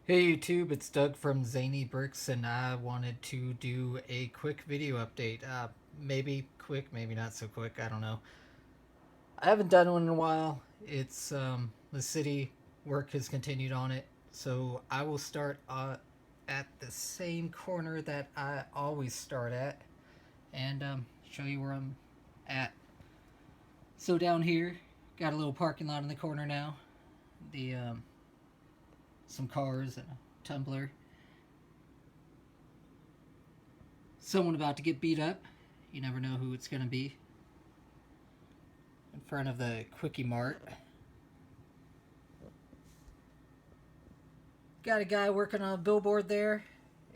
Hey YouTube, it's Doug from Zany Bricks, and I wanted to do a quick video update. Maybe quick, maybe not so quick. I don't know. I haven't done one in a while. It's the city work has continued on it, so I will start at the same corner that I always start at, and show you where I'm at. So down here, got a little parking lot in the corner now. The Some cars and a tumbler. Someone about to get beat up. You never know who it's going to be. In front of the Quickie Mart. Got a guy working on a billboard there.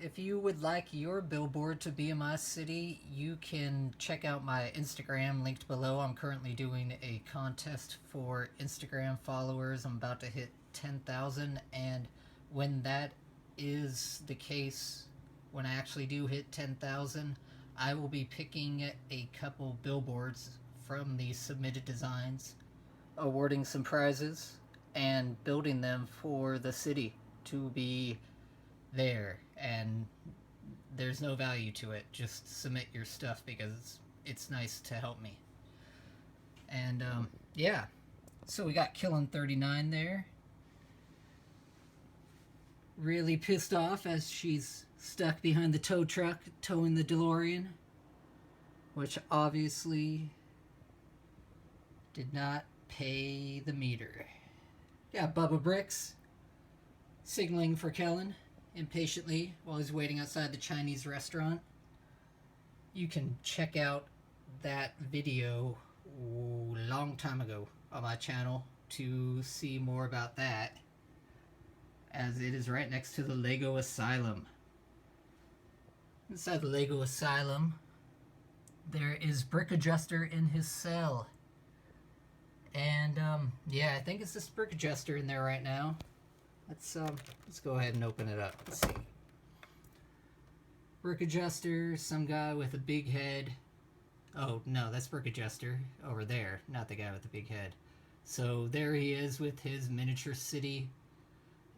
If you would like your billboard to be in my city, you can check out my Instagram linked below. I'm currently doing a contest for Instagram followers. I'm about to hit 10,000, and when that is the case, when I actually do hit 10,000, I will be picking a couple billboards from the submitted designs, awarding some prizes, and building them for the city to be there. And there's no value to it. Just submit your stuff because it's nice to help me. And yeah, so we got Killin' 39 there. Really pissed off as she's stuck behind the tow truck towing the DeLorean, which obviously did not pay the meter. Got Bubba Bricks signaling for Kellen impatiently while he's waiting outside the Chinese restaurant. You can check out that video a long time ago on my channel to see more about that, as it is right next to the Lego Asylum. Inside the Lego Asylum, there is Brick Adjuster in his cell. And yeah, I think it's this Brick Adjuster in there right now. Let's go ahead and open it up. Let's see. Brick Adjuster, some guy with a big head. Oh no, that's Brick Adjuster over there, not the guy with the big head. So there he is with his miniature city,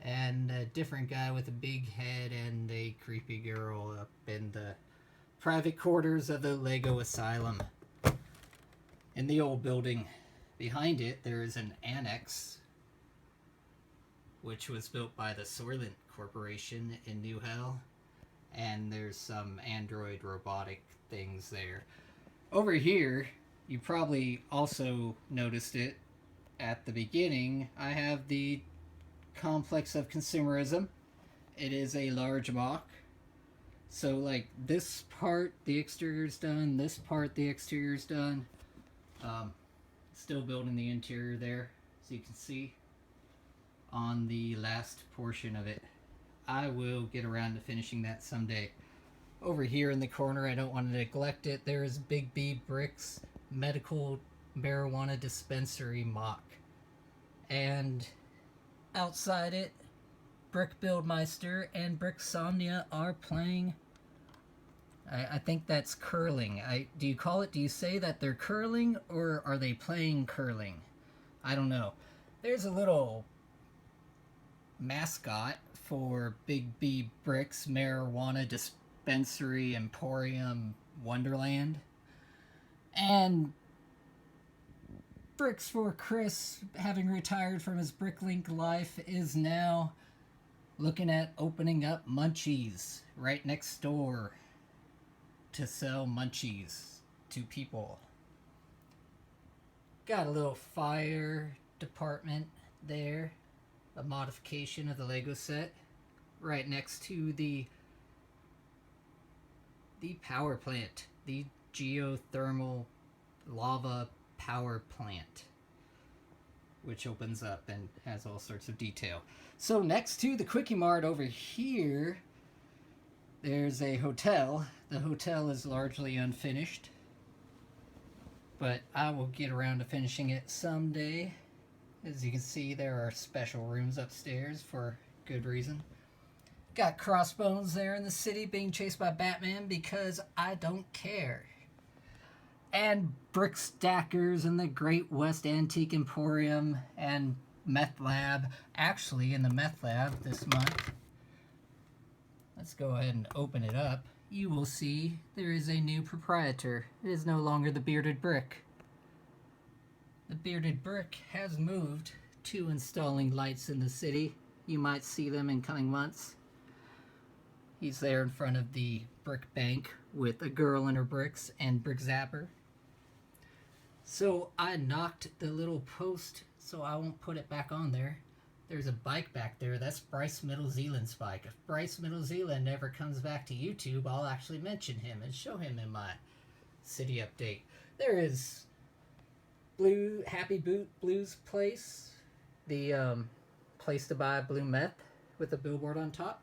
and a different guy with a big head and a creepy girl up in the private quarters of the Lego Asylum. In the old building behind it, there is an annex, which was built by the Soylent Corporation in New Hell, and there's some android robotic things there. Over here, you probably also noticed it at the beginning, I have the complex of consumerism. It is a large mock. So like this part, the exterior's done, this part, the exterior's done. Still building the interior there, as you can see on the last portion of it. I will get around to finishing that someday. Over here in the corner, I don't want to neglect it, there is Big B Bricks medical marijuana dispensary mock. And outside it, Brick Buildmeister and Bricksomnia are playing. I think that's curling. Do you say that they're curling, or are they playing curling? I don't know. There's a little mascot for Big B Bricks Marijuana Dispensary Emporium Wonderland. And Bricks for Chris, having retired from his Bricklink life, is now looking at opening up Munchies right next door to sell Munchies to people. Got a little fire department there, a modification of the Lego set, right next to the power plant, the geothermal lava power plant, which opens up and has all sorts of detail. So next to the Quickie Mart over here, there's a hotel. The hotel is largely unfinished, but I will get around to finishing it someday. As you can see, there are special rooms upstairs for good reason. Got Crossbones there in the city being chased by Batman because I don't care. And Brick Stackers and the Great West Antique Emporium and meth lab. Actually, in the meth lab this month, let's go ahead and open it up. You will see there is a new proprietor. It is no longer the Bearded Brick. The Bearded Brick has moved to installing lights in the city. You might see them in coming months. He's there in front of the brick bank with a girl in her bricks and brick zapper. So I knocked the little post so I won't put it back on there. There's a bike back there. That's Bryce Middle Zealand's bike. If Bryce Middle Zealand ever comes back to YouTube, I'll actually mention him and show him in my city update. There is Happy Boot Blues Place, the place to buy blue meth with a billboard on top.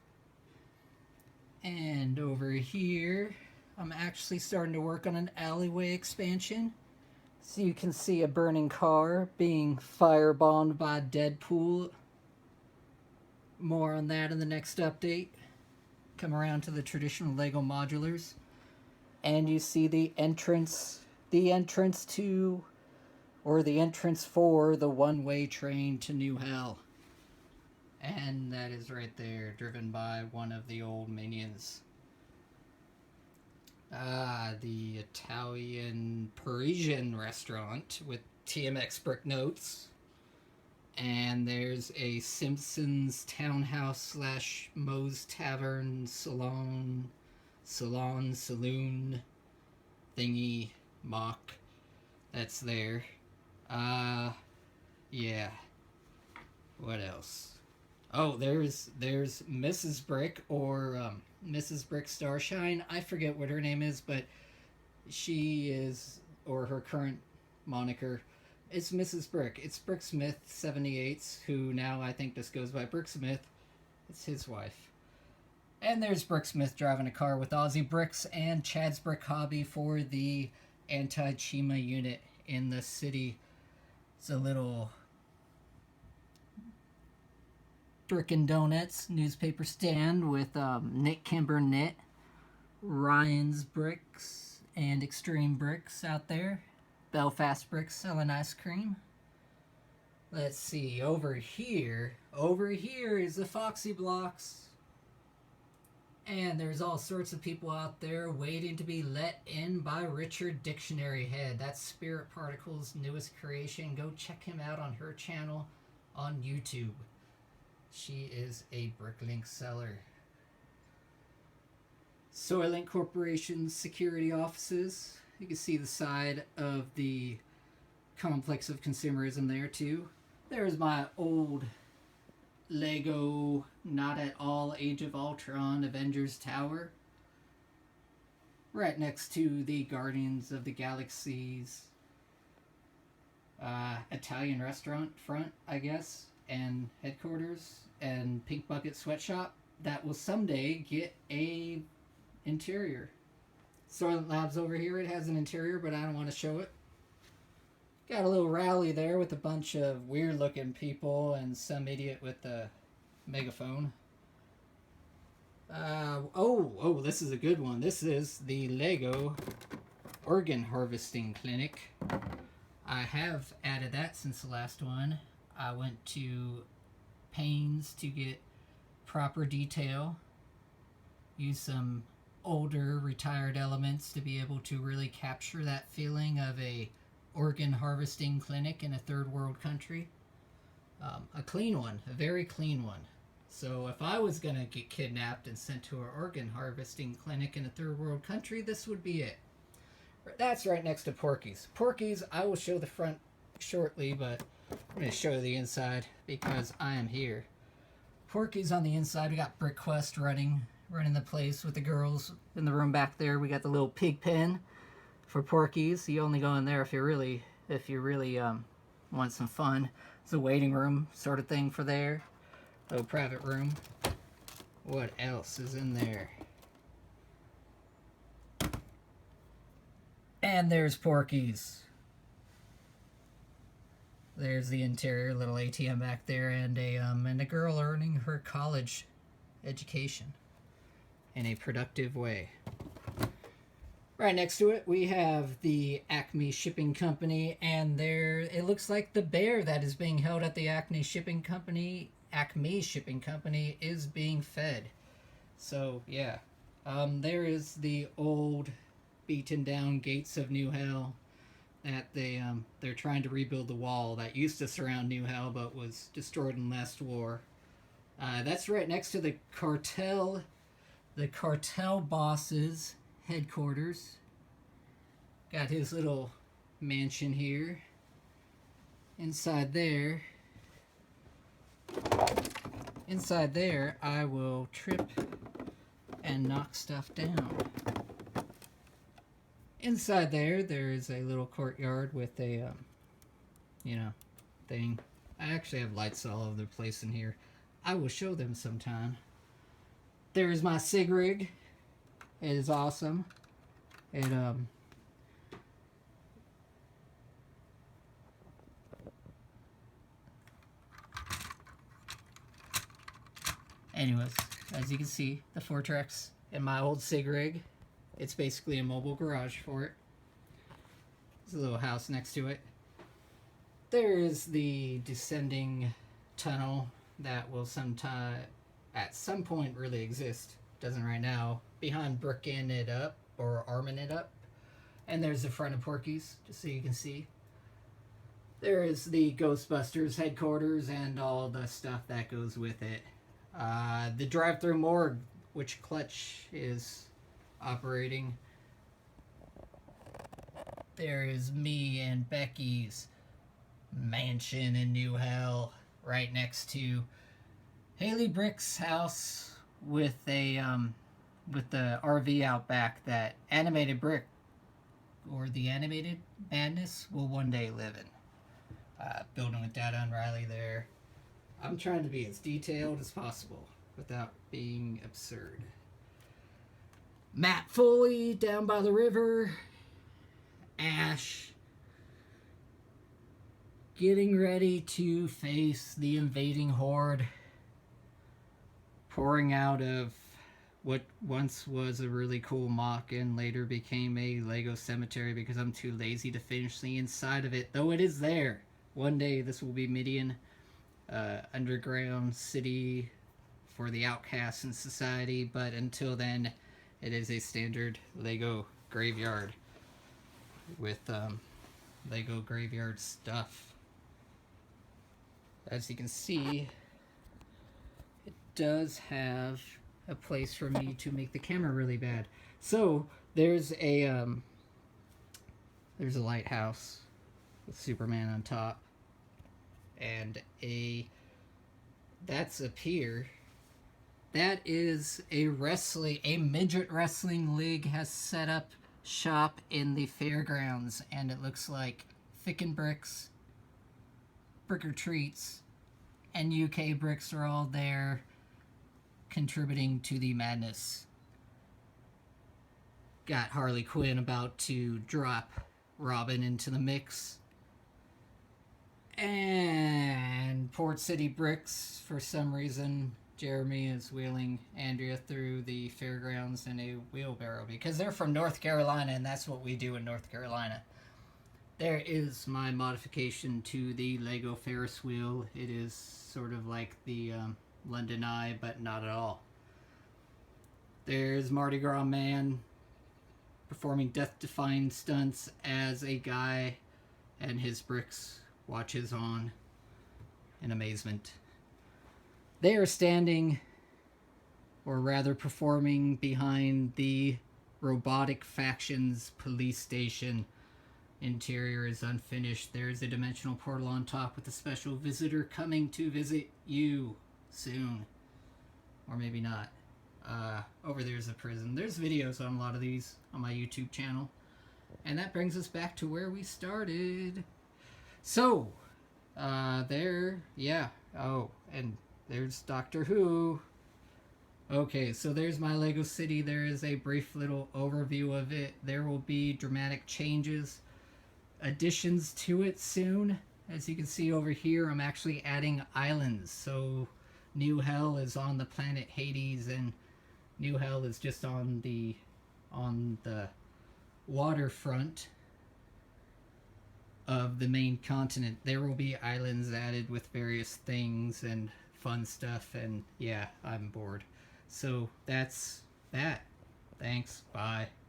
And over here, I'm actually starting to work on an alleyway expansion. So you can see a burning car being firebombed by Deadpool. More on that in the next update. Come around to the traditional Lego modulars. And you see the entrance to, or the entrance for the one-way train to New Hell. And that is right there, driven by one of the old minions. The Italian Parisian restaurant with TMX brick notes. And there's a Simpsons townhouse / Moe's Tavern saloon thingy mock that's there. Yeah. What else? Oh, there's Mrs. Brick or Mrs. Brick Starshine. I forget what her name is, but she is, or her current moniker, it's Mrs. Brick. It's Bricksmith 78s, who now I think just goes by Bricksmith. It's his wife. And there's Bricksmith driving a car with Aussie Bricks and Chad's Brick Hobby for the anti-Chima unit in the city. It's a little Brick and Donuts newspaper stand with Nick Kimber Knit, Ryan's Bricks, and Extreme Bricks out there. Belfast Bricks selling ice cream. Let's see, over here is the Foxy Blocks. And there's all sorts of people out there waiting to be let in by Richard Dictionary Head. That's Spirit Particle's newest creation. Go check him out on her channel on YouTube. She is a Bricklink seller. Soylent Corporation's security offices. You can see the side of the complex of consumerism there too. There's my old Lego, not at all Age of Ultron Avengers Tower. Right next to the Guardians of the Galaxy's Italian restaurant front, I guess, and headquarters, and Pink Bucket Sweatshop that will someday get a interior. Soylent Labs over here, it has an interior, but I don't want to show it. Got a little rally there with a bunch of weird looking people and some idiot with a megaphone. This is a good one. This is the Lego Organ Harvesting Clinic. I have added that since the last one. I went to pains to get proper detail. Use some older retired elements to be able to really capture that feeling of a organ harvesting clinic in a third world country. A clean one, a very clean one. So if I was going to get kidnapped and sent to an organ harvesting clinic in a third world country, this would be it. That's right next to Porky's. Porky's, I will show the front shortly, but I'm going to show the inside because I am here. Porky's on the inside. We got BrickQuest running the place with the girls in the room back there. We got the little pig pen for Porky's. You only go in there if you really want some fun. It's a waiting room sort of thing for there. Little private room. What else is in there? And there's Porky's. There's the interior, little ATM back there, and a girl earning her college education in a productive way. Right next to it, we have the Acme Shipping Company, and there it looks like the bear that is being held at the Acme Shipping Company is being fed. So yeah, there is the old, beaten down gates of New Hell that they're trying to rebuild the wall that used to surround New Hell but was destroyed in last war. That's right next to the cartel boss's headquarters. Got his little mansion here. Inside there, I will trip and knock stuff down. Inside there is a little courtyard with a, thing. I actually have lights all over the place in here. I will show them sometime. There is my sig rig. It is awesome. It, Anyways, as you can see, the Fortrex in my old sig rig. It's basically a mobile garage for it. There's a little house next to it. There is the descending tunnel that will at some point really exist. Doesn't right now. Behind bricking it up or arming it up. And there's the front of Porky's, just so you can see. There is the Ghostbusters headquarters and all the stuff that goes with it. The drive-through morgue, which Clutch is operating. There is me and Becky's mansion in New Hell, right next to Haley Brick's house with the RV out back that Animated Brick or the Animated Madness will one day live in. Building with Dada and Riley there. I'm trying to be as detailed as possible without being absurd. Matt Foley down by the river. Ash getting ready to face the invading horde, pouring out of what once was a really cool mock and later became a Lego cemetery because I'm too lazy to finish the inside of it, though it is there. One day this will be Midian, underground city for the outcasts in society, but until then it is a standard Lego graveyard with Lego graveyard stuff. As you can see, it does have a place for me to make the camera really bad. So there's a lighthouse with Superman on top, and that's a pier. That is a midget wrestling league has set up shop in the fairgrounds, and it looks like Thickened Bricks, Bricker Treats, and UK Bricks are all there contributing to the madness. Got Harley Quinn about to drop Robin into the mix. And Port City Bricks, for some reason, Jeremy is wheeling Andrea through the fairgrounds in a wheelbarrow because they're from North Carolina and that's what we do in North Carolina. There is my modification to the Lego Ferris wheel. It is sort of like the London Eye, but not at all. There's Mardi Gras Man performing death-defying stunts as a guy, and his bricks watches on in amazement. They are standing, or rather performing, behind the robotic faction's police station. Interior is unfinished. There's a dimensional portal on top with a special visitor coming to visit you soon. Or maybe not. Over there's a prison. There's videos on a lot of these on my YouTube channel. And that brings us back to where we started. So, Oh, and there's Doctor Who. Okay, so there's my Lego City. There is a brief little overview of it. There will be dramatic changes, additions to it soon. As you can see over here, I'm actually adding islands. So New Hell is on the planet Hades, and New Hell is just on the waterfront of the main continent. There will be islands added with various things and fun stuff, and yeah, I'm bored. So that's that. Thanks. Bye.